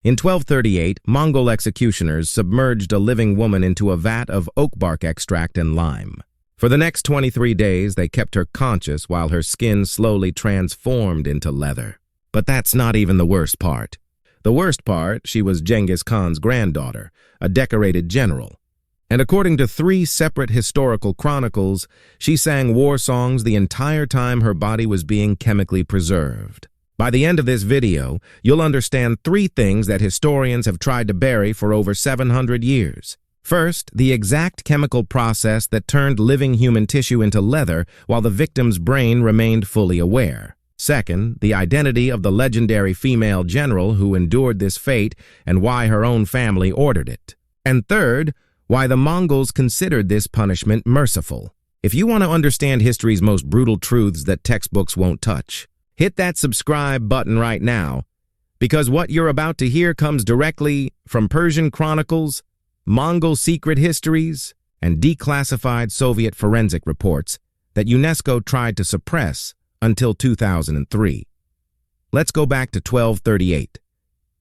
In 1238, Mongol executioners submerged a living woman into a vat of oak bark extract and lime. For the next 23 days, they kept her conscious while her skin slowly transformed into leather. But that's not even the worst part. The worst part, she was Genghis Khan's granddaughter, a decorated general. And according to 3 separate historical chronicles, she sang war songs the entire time her body was being chemically preserved. By the end of this video, you'll understand 3 things that historians have tried to bury for over 700 years. First, the exact chemical process that turned living human tissue into leather while the victim's brain remained fully aware. Second, the identity of the legendary female general who endured this fate and why her own family ordered it. And third, why the Mongols considered this punishment merciful. If you want to understand history's most brutal truths that textbooks won't touch, hit that subscribe button right now, because what you're about to hear comes directly from Persian chronicles, Mongol secret histories, and declassified Soviet forensic reports that UNESCO tried to suppress until 2003. Let's go back to 1238.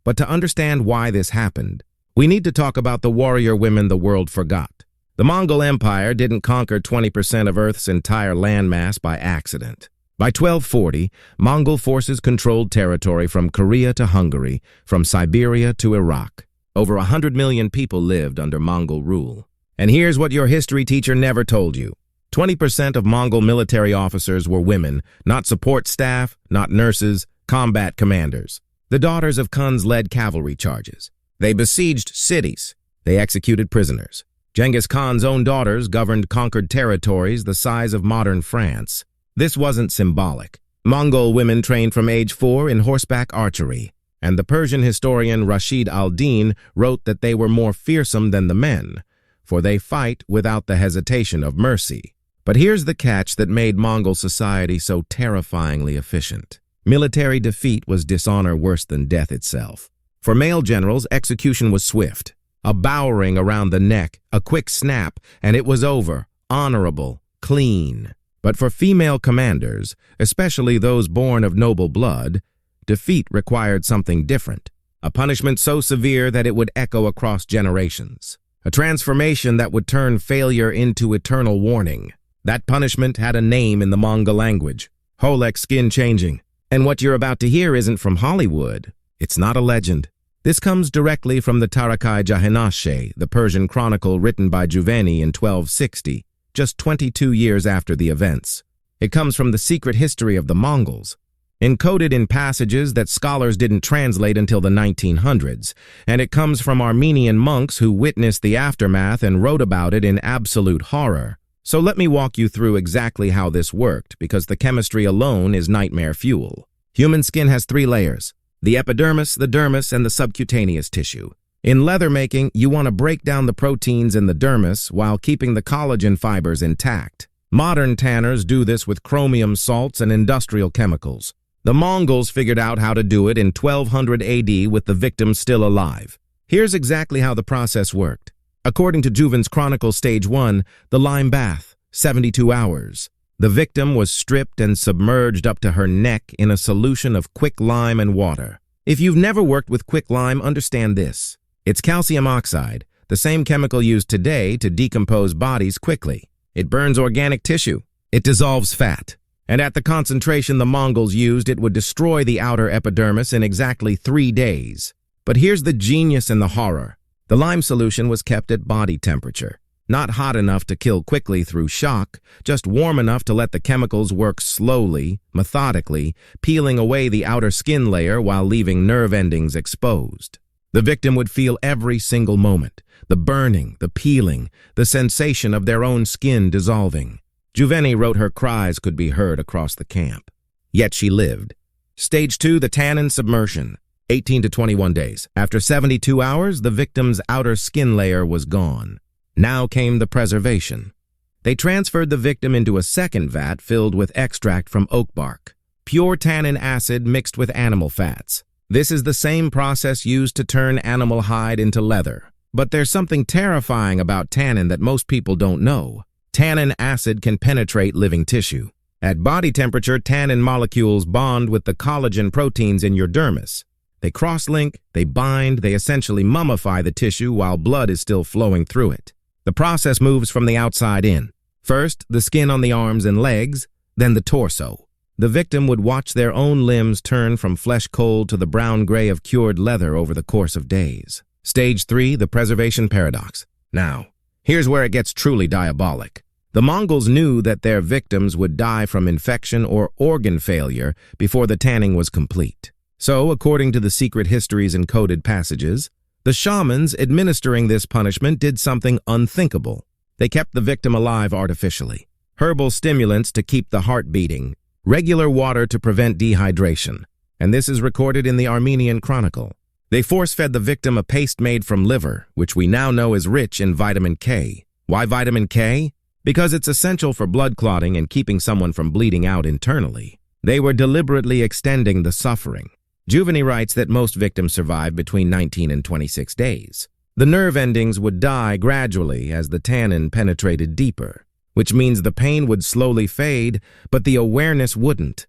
But to understand why this happened, we need to talk about the warrior women the world forgot. The Mongol Empire didn't conquer 20% of Earth's entire landmass by accident. By 1240, Mongol forces controlled territory from Korea to Hungary, from Siberia to Iraq. Over 100 million people lived under Mongol rule. And here's what your history teacher never told you. 20% of Mongol military officers were women, not support staff, not nurses, combat commanders. The daughters of Khuns led cavalry charges. They besieged cities. They executed prisoners. Genghis Khan's own daughters governed conquered territories the size of modern France. This wasn't symbolic. Mongol women trained from age 4 in horseback archery, and the Persian historian Rashid al-Din wrote that they were more fearsome than the men, for they fight without the hesitation of mercy. But here's the catch that made Mongol society so terrifyingly efficient. Military defeat was dishonor worse than death itself. For male generals, execution was swift. A bowing around the neck, a quick snap, and it was over. Honorable, clean. But for female commanders, especially those born of noble blood, defeat required something different. A punishment so severe that it would echo across generations. A transformation that would turn failure into eternal warning. That punishment had a name in the Mongol language. Holek skin changing. And what you're about to hear isn't from Hollywood. It's not a legend. This comes directly from the Tarikai Jahanasheh, the Persian chronicle written by Juveni in 1260. Just 22 years after the events. It comes from the secret history of the Mongols, encoded in passages that scholars didn't translate until the 1900s, and it comes from Armenian monks who witnessed the aftermath and wrote about it in absolute horror. So let me walk you through exactly how this worked, because the chemistry alone is nightmare fuel. Human skin has 3 layers: the epidermis, the dermis, and the subcutaneous tissue. In leather making, you want to break down the proteins in the dermis while keeping the collagen fibers intact. Modern tanners do this with chromium salts and industrial chemicals. The Mongols figured out how to do it in 1200 AD with the victim still alive. Here's exactly how the process worked. According to Juven's Chronicle Stage 1, the lime bath, 72 hours. The victim was stripped and submerged up to her neck in a solution of quick lime and water. If you've never worked with quick lime, understand this. It's calcium oxide, the same chemical used today to decompose bodies quickly. It burns organic tissue. It dissolves fat. And at the concentration the Mongols used, it would destroy the outer epidermis in exactly 3 days. But here's the genius and the horror. The lime solution was kept at body temperature. Not hot enough to kill quickly through shock, just warm enough to let the chemicals work slowly, methodically, peeling away the outer skin layer while leaving nerve endings exposed. The victim would feel every single moment, the burning, the peeling, the sensation of their own skin dissolving. Juveni wrote her cries could be heard across the camp. Yet she lived. Stage 2, the tannin submersion, 18 to 21 days. After 72 hours, the victim's outer skin layer was gone. Now came the preservation. They transferred the victim into a second vat filled with extract from oak bark, pure tannin acid mixed with animal fats. This is the same process used to turn animal hide into leather. But there's something terrifying about tannin that most people don't know. Tannin acid can penetrate living tissue. At body temperature, tannin molecules bond with the collagen proteins in your dermis. They cross-link, they bind, they essentially mummify the tissue while blood is still flowing through it. The process moves from the outside in. First, the skin on the arms and legs, then the torso. The victim would watch their own limbs turn from flesh cold to the brown-gray of cured leather over the course of days. Stage 3, the preservation paradox. Now, here's where it gets truly diabolic. The Mongols knew that their victims would die from infection or organ failure before the tanning was complete. So, according to the secret histories and coded passages, the shamans administering this punishment did something unthinkable. They kept the victim alive artificially. Herbal stimulants to keep the heart beating, regular water to prevent dehydration, and this is recorded in the Armenian Chronicle. They force-fed the victim a paste made from liver, which we now know is rich in vitamin K. Why vitamin K? Because it's essential for blood clotting and keeping someone from bleeding out internally. They were deliberately extending the suffering. Juveni writes that most victims survived between 19 and 26 days. The nerve endings would die gradually as the tannin penetrated deeper, which means the pain would slowly fade, but the awareness wouldn't.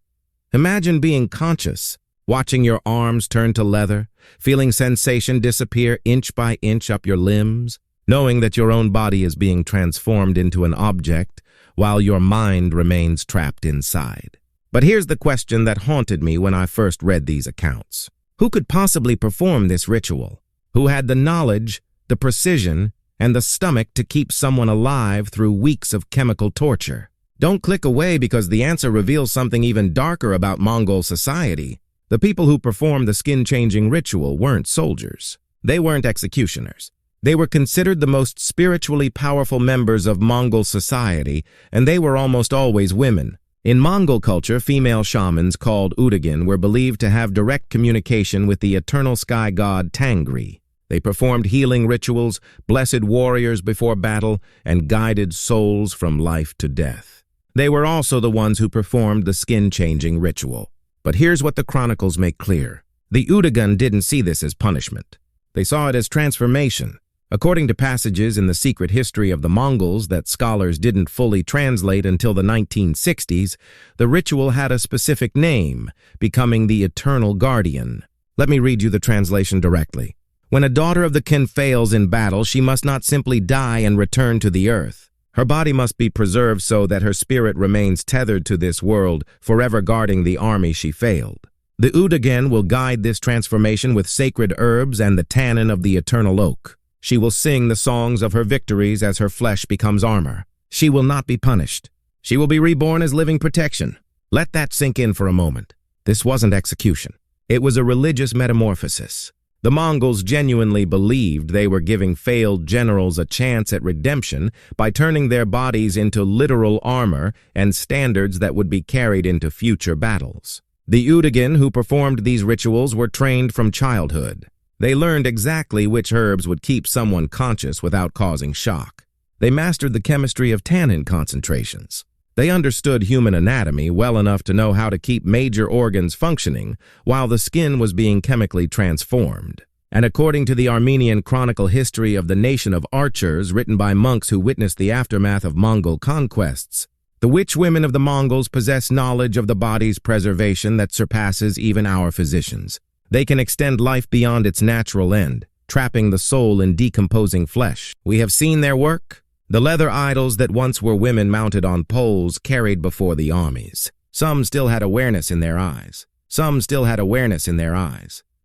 Imagine being conscious, watching your arms turn to leather, feeling sensation disappear inch by inch up your limbs, knowing that your own body is being transformed into an object while your mind remains trapped inside. But here's the question that haunted me when I first read these accounts. Who could possibly perform this ritual? Who had the knowledge, the precision, and the stomach to keep someone alive through weeks of chemical torture? Don't click away because the answer reveals something even darker about Mongol society. The people who performed the skin-changing ritual weren't soldiers. They weren't executioners. They were considered the most spiritually powerful members of Mongol society, and they were almost always women. In Mongol culture, female shamans called Udagin were believed to have direct communication with the eternal sky god Tangri. They performed healing rituals, blessed warriors before battle, and guided souls from life to death. They were also the ones who performed the skin-changing ritual. But here's what the chronicles make clear. The Udagin didn't see this as punishment. They saw it as transformation. According to passages in the secret history of the Mongols that scholars didn't fully translate until the 1960s, the ritual had a specific name, becoming the Eternal Guardian. Let me read you the translation directly. When a daughter of the kin fails in battle, she must not simply die and return to the earth. Her body must be preserved so that her spirit remains tethered to this world, forever guarding the army she failed. The Udagin will guide this transformation with sacred herbs and the tannin of the eternal oak. She will sing the songs of her victories as her flesh becomes armor. She will not be punished. She will be reborn as living protection. Let that sink in for a moment. This wasn't execution. It was a religious metamorphosis. The Mongols genuinely believed they were giving failed generals a chance at redemption by turning their bodies into literal armor and standards that would be carried into future battles. The Udagin who performed these rituals were trained from childhood. They learned exactly which herbs would keep someone conscious without causing shock. They mastered the chemistry of tannin concentrations. They understood human anatomy well enough to know how to keep major organs functioning while the skin was being chemically transformed. And according to the Armenian Chronicle history of the nation of archers written by monks who witnessed the aftermath of Mongol conquests, the witch women of the Mongols possess knowledge of the body's preservation that surpasses even our physicians. They can extend life beyond its natural end, trapping the soul in decomposing flesh. We have seen their work. The leather idols that once were women mounted on poles carried before the armies. Some still had awareness in their eyes.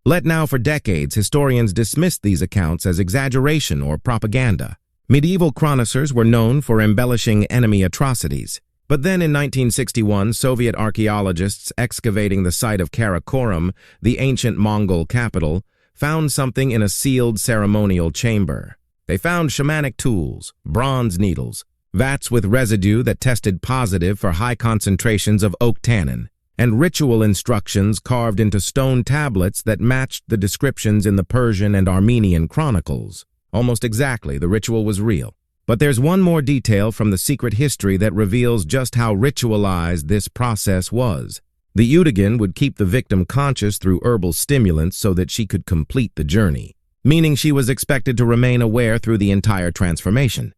Let now for decades, historians dismissed these accounts as exaggeration or propaganda. Medieval chroniclers were known for embellishing enemy atrocities. But then in 1961, Soviet archaeologists excavating the site of Karakorum, the ancient Mongol capital, found something in a sealed ceremonial chamber. They found shamanic tools, bronze needles, vats with residue that tested positive for high concentrations of oak tannin, and ritual instructions carved into stone tablets that matched the descriptions in the Persian and Armenian chronicles. Almost exactly, the ritual was real. But there's one more detail from the secret history that reveals just how ritualized this process was. The Udagin would keep the victim conscious through herbal stimulants so that she could complete the journey, meaning she was expected to remain aware through the entire transformation.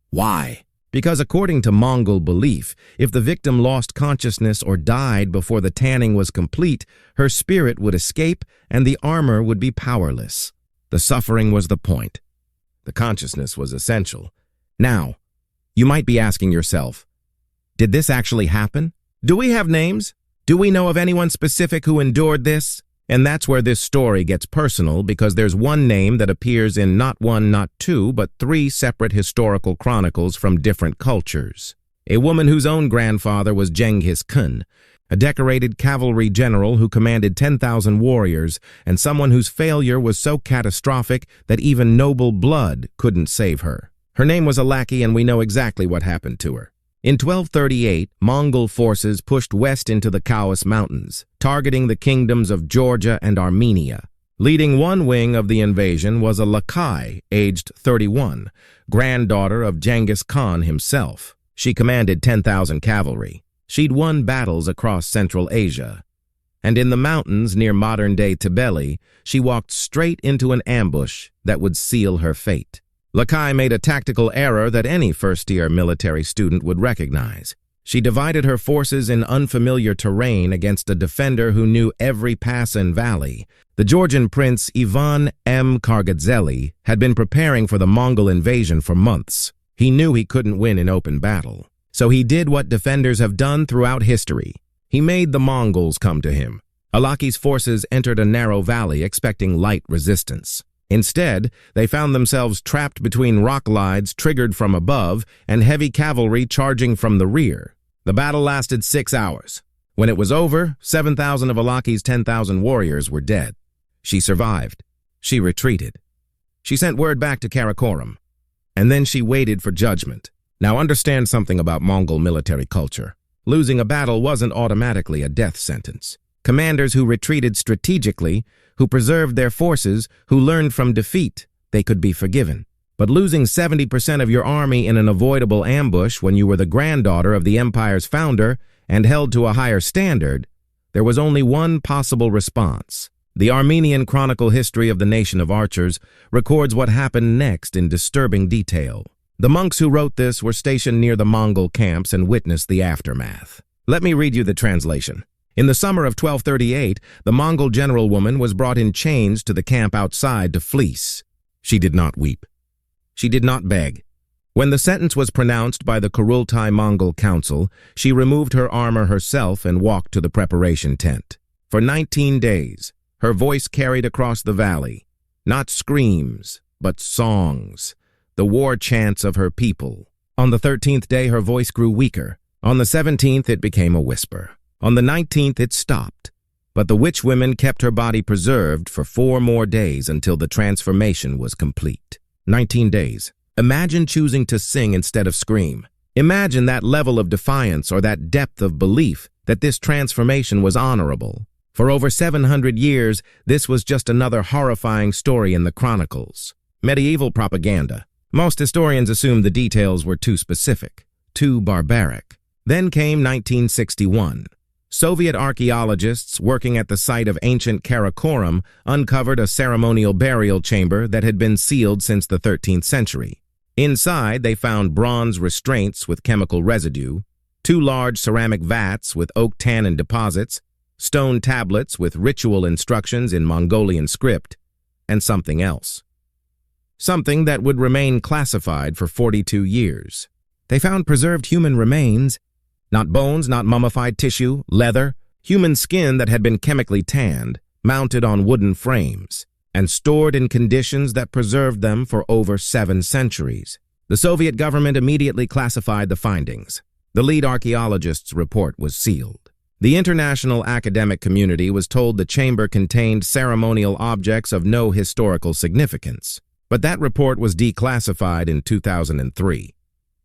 Why? Because according to Mongol belief, if the victim lost consciousness or died before the tanning was complete, her spirit would escape and the armor would be powerless. The suffering was the point. The consciousness was essential. Now, you might be asking yourself, did this actually happen? Do we have names? Do we know of anyone specific who endured this? And that's where this story gets personal, because there's one name that appears in not one, not two, but three separate historical chronicles from different cultures. A woman whose own grandfather was Genghis Khan, a decorated cavalry general who commanded 10,000 warriors, and someone whose failure was so catastrophic that even noble blood couldn't save her. Her name was Alaki, and we know exactly what happened to her. In 1238, Mongol forces pushed west into the Khaus Mountains, targeting the kingdoms of Georgia and Armenia. Leading one wing of the invasion was a Lakai, aged 31, granddaughter of Genghis Khan himself. She commanded 10,000 cavalry. She'd won battles across Central Asia. And in the mountains near modern-day Tbilisi, she walked straight into an ambush that would seal her fate. Lakai made a tactical error that any first-year military student would recognize. She divided her forces in unfamiliar terrain against a defender who knew every pass and valley. The Georgian prince Ivan M. Kargadzeli had been preparing for the Mongol invasion for months. He knew he couldn't win in open battle. So he did what defenders have done throughout history. He made the Mongols come to him. Alaki's forces entered a narrow valley expecting light resistance. Instead, they found themselves trapped between rock slides triggered from above and heavy cavalry charging from the rear. The battle lasted 6 hours. When it was over, 7,000 of Alaki's 10,000 warriors were dead. She survived. She retreated. She sent word back to Karakoram. And then she waited for judgment. Now understand something about Mongol military culture. Losing a battle wasn't automatically a death sentence. Commanders who retreated strategically, who preserved their forces, who learned from defeat, they could be forgiven. But losing 70% of your army in an avoidable ambush when you were the granddaughter of the empire's founder and held to a higher standard, there was only one possible response. The Armenian chronicle history of the nation of archers records what happened next in disturbing detail. The monks who wrote this were stationed near the Mongol camps and witnessed the aftermath. Let me read you the translation. In the summer of 1238, the Mongol general woman was brought in chains to the camp outside to fleece. She did not weep. She did not beg. When the sentence was pronounced by the Cruelty Mongol Council, she removed her armor herself and walked to the preparation tent. For 19 days, her voice carried across the valley, not screams, but songs, the war chants of her people. On the 13th day, her voice grew weaker. On the 17th, it became a whisper. On the 19th, it stopped, but the witch women kept her body preserved for 4 more days until the transformation was complete. 19 days. Imagine choosing to sing instead of scream. Imagine that level of defiance or that depth of belief that this transformation was honorable. For over 700 years, this was just another horrifying story in the chronicles. Medieval propaganda. Most historians assumed the details were too specific, too barbaric. Then came 1961. Soviet archaeologists working at the site of ancient Karakoram uncovered a ceremonial burial chamber that had been sealed since the 13th century. Inside, they found bronze restraints with chemical residue, 2 large ceramic vats with oak tannin deposits, stone tablets with ritual instructions in Mongolian script, and something else. Something that would remain classified for 42 years. They found preserved human remains. Not bones, not mummified tissue, leather, human skin that had been chemically tanned, mounted on wooden frames, and stored in conditions that preserved them for over 7 centuries. The Soviet government immediately classified the findings. The lead archaeologist's report was sealed. The international academic community was told the chamber contained ceremonial objects of no historical significance. But that report was declassified in 2003.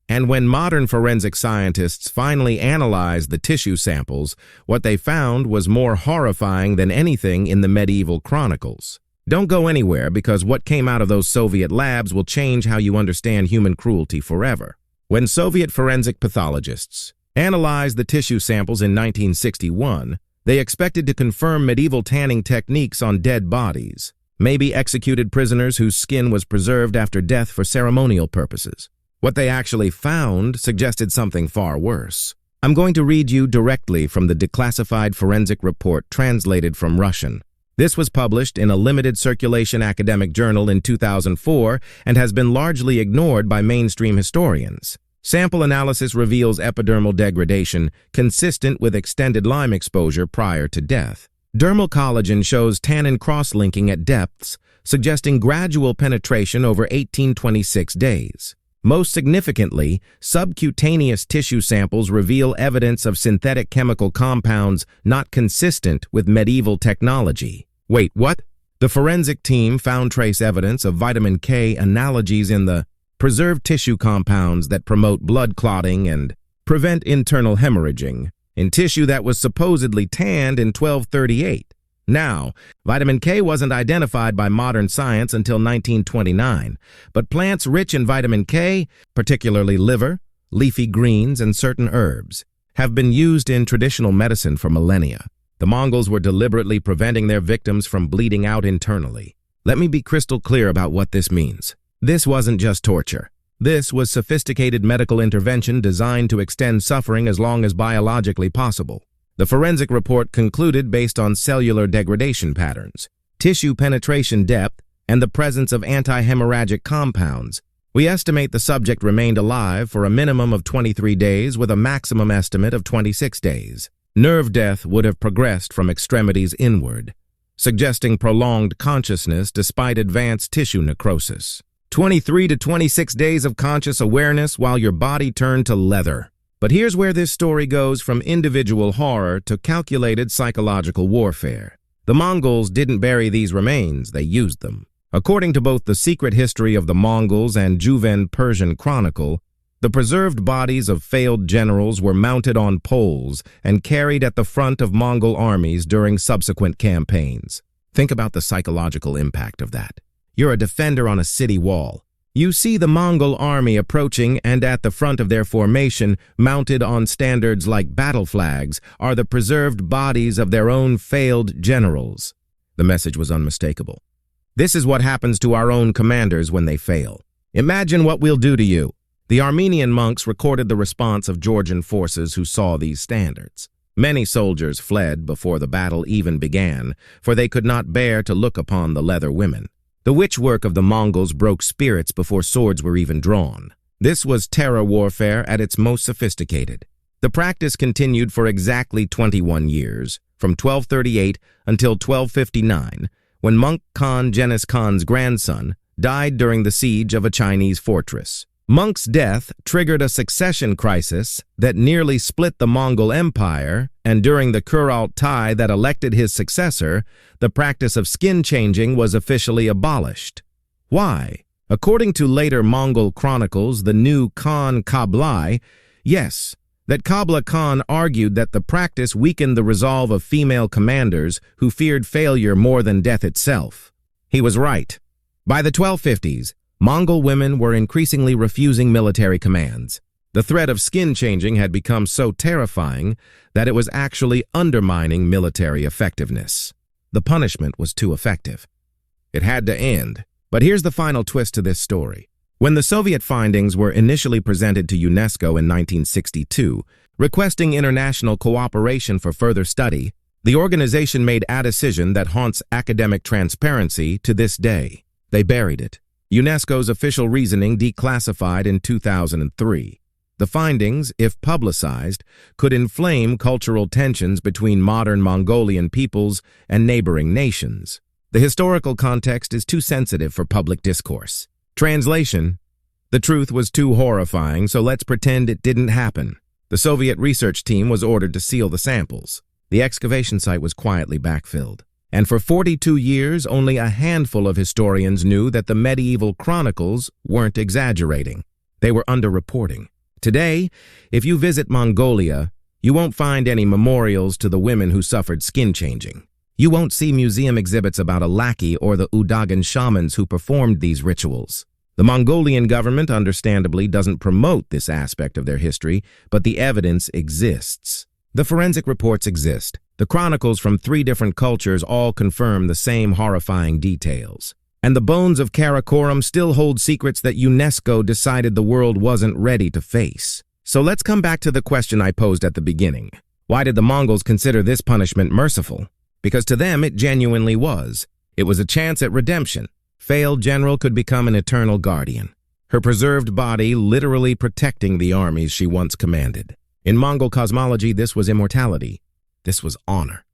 And when modern forensic scientists finally analyzed the tissue samples, what they found was more horrifying than anything in the medieval chronicles. Don't go anywhere, because what came out of those Soviet labs will change how you understand human cruelty forever. When Soviet forensic pathologists analyzed the tissue samples in 1961, they expected to confirm medieval tanning techniques on dead bodies, maybe executed prisoners whose skin was preserved after death for ceremonial purposes. What they actually found suggested something far worse. I'm going to read you directly from the declassified forensic report translated from Russian. This was published in a limited circulation academic journal in 2004 and has been largely ignored by mainstream historians. Sample analysis reveals epidermal degradation consistent with extended Lyme exposure prior to death. Dermal collagen shows tannin cross-linking at depths, suggesting gradual penetration over 18-26 days. Most significantly, subcutaneous tissue samples reveal evidence of synthetic chemical compounds not consistent with medieval technology. Wait, what? The forensic team found trace evidence of vitamin K analogies in the preserved tissue compounds that promote blood clotting and prevent internal hemorrhaging in tissue that was supposedly tanned in 1238. Now, vitamin K wasn't identified by modern science until 1929, but plants rich in vitamin K, particularly liver, leafy greens, and certain herbs, have been used in traditional medicine for millennia. The Mongols were deliberately preventing their victims from bleeding out internally. Let me be crystal clear about what this means. This wasn't just torture. This was sophisticated medical intervention designed to extend suffering as long as biologically possible. The forensic report concluded based on cellular degradation patterns, tissue penetration depth, and the presence of anti-hemorrhagic compounds. We estimate the subject remained alive for a minimum of 23 days with a maximum estimate of 26 days. Nerve death would have progressed from extremities inward, suggesting prolonged consciousness despite advanced tissue necrosis. 23 to 26 days of conscious awareness while your body turned to leather. But here's where this story goes from individual horror to calculated psychological warfare. The Mongols didn't bury these remains, they used them. According to both the Secret History of the Mongols and Juven Persian Chronicle, the preserved bodies of failed generals were mounted on poles and carried at the front of Mongol armies during subsequent campaigns. Think about the psychological impact of that. You're a defender on a city wall. You see the Mongol army approaching, and at the front of their formation, mounted on standards like battle flags, are the preserved bodies of their own failed generals. The message was unmistakable. This is what happens to our own commanders when they fail. Imagine what we'll do to you. The Armenian monks recorded the response of Georgian forces who saw these standards. Many soldiers fled before the battle even began, for they could not bear to look upon the leather women. The witch work of the Mongols broke spirits before swords were even drawn. This was terror warfare at its most sophisticated. The practice continued for exactly 21 years, from 1238 until 1259, when monk Khan Genghis Khan's grandson died during the siege of a Chinese fortress. Monk's death triggered a succession crisis that nearly split the Mongol Empire, and during the Kurultai that elected his successor, the practice of skin changing was officially abolished. Why? According to later Mongol chronicles, the new Khan Kublai, that Kublai Khan argued that the practice weakened the resolve of female commanders who feared failure more than death itself. He was right. By the 1250s, Mongol women were increasingly refusing military commands. The threat of skin changing had become so terrifying that it was actually undermining military effectiveness. The punishment was too effective. It had to end. But here's the final twist to this story. When the Soviet findings were initially presented to UNESCO in 1962, requesting international cooperation for further study, the organization made a decision that haunts academic transparency to this day. They buried it. UNESCO's official reasoning declassified in 2003. The findings, if publicized, could inflame cultural tensions between modern Mongolian peoples and neighboring nations. The historical context is too sensitive for public discourse. Translation: the truth was too horrifying, so let's pretend it didn't happen. The Soviet research team was ordered to seal the samples. The excavation site was quietly backfilled. And for 42 years, only a handful of historians knew that the medieval chronicles weren't exaggerating. They were underreporting. Today, if you visit Mongolia, you won't find any memorials to the women who suffered skin changing. You won't see museum exhibits about a lackey or the Udagan shamans who performed these rituals. The Mongolian government, understandably, doesn't promote this aspect of their history, but the evidence exists. The forensic reports exist. The chronicles from 3 different cultures all confirm the same horrifying details. And the bones of Karakoram still hold secrets that UNESCO decided the world wasn't ready to face. So let's come back to the question I posed at the beginning. Why did the Mongols consider this punishment merciful? Because to them it genuinely was. It was a chance at redemption. Failed general could become an eternal guardian, her preserved body literally protecting the armies she once commanded. In Mongol cosmology, this was immortality. This was honor.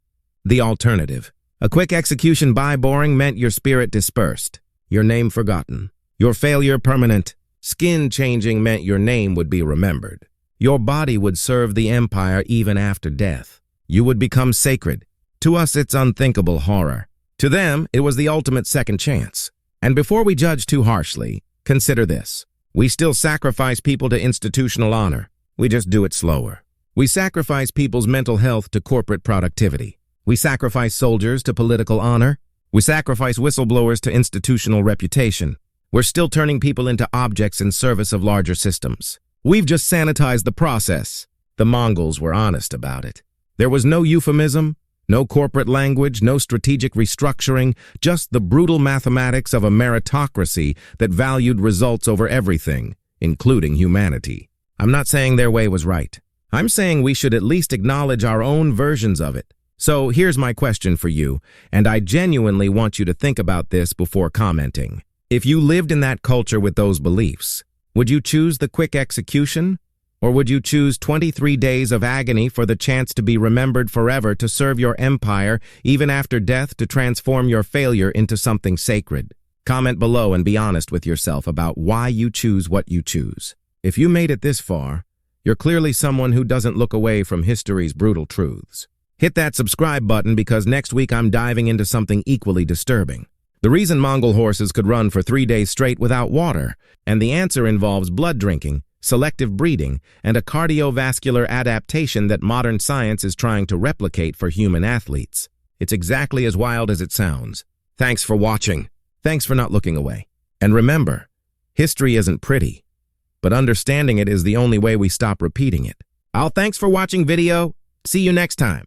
The alternative. A quick execution by boring meant your spirit dispersed, your name forgotten, your failure permanent. Skin changing meant your name would be remembered. Your body would serve the empire even after death. You would become sacred. To us, it's unthinkable horror. To them, it was the ultimate second chance. And before we judge too harshly, consider this. We still sacrifice people to institutional honor. We just do it slower. We sacrifice people's mental health to corporate productivity. We sacrifice soldiers to political honor. We sacrifice whistleblowers to institutional reputation. We're still turning people into objects in service of larger systems. We've just sanitized the process. The Mongols were honest about it. There was no euphemism, no corporate language, no strategic restructuring, just the brutal mathematics of a meritocracy that valued results over everything, including humanity. I'm not saying their way was right. I'm saying we should at least acknowledge our own versions of it. So here's my question for you, and I genuinely want you to think about this before commenting. If you lived in that culture with those beliefs, would you choose the quick execution? Or would you choose 23 days of agony for the chance to be remembered forever, to serve your empire, even after death, to transform your failure into something sacred? Comment below and be honest with yourself about why you choose what you choose. If you made it this far, you're clearly someone who doesn't look away from history's brutal truths. Hit that subscribe button because next week I'm diving into something equally disturbing. The reason Mongol horses could run for 3 days straight without water, and the answer involves blood drinking, selective breeding, and a cardiovascular adaptation that modern science is trying to replicate for human athletes. It's exactly as wild as it sounds. Thanks for watching. Thanks for not looking away. And remember, history isn't pretty, but understanding it is the only way we stop repeating it. Thanks for watching video. See you next time.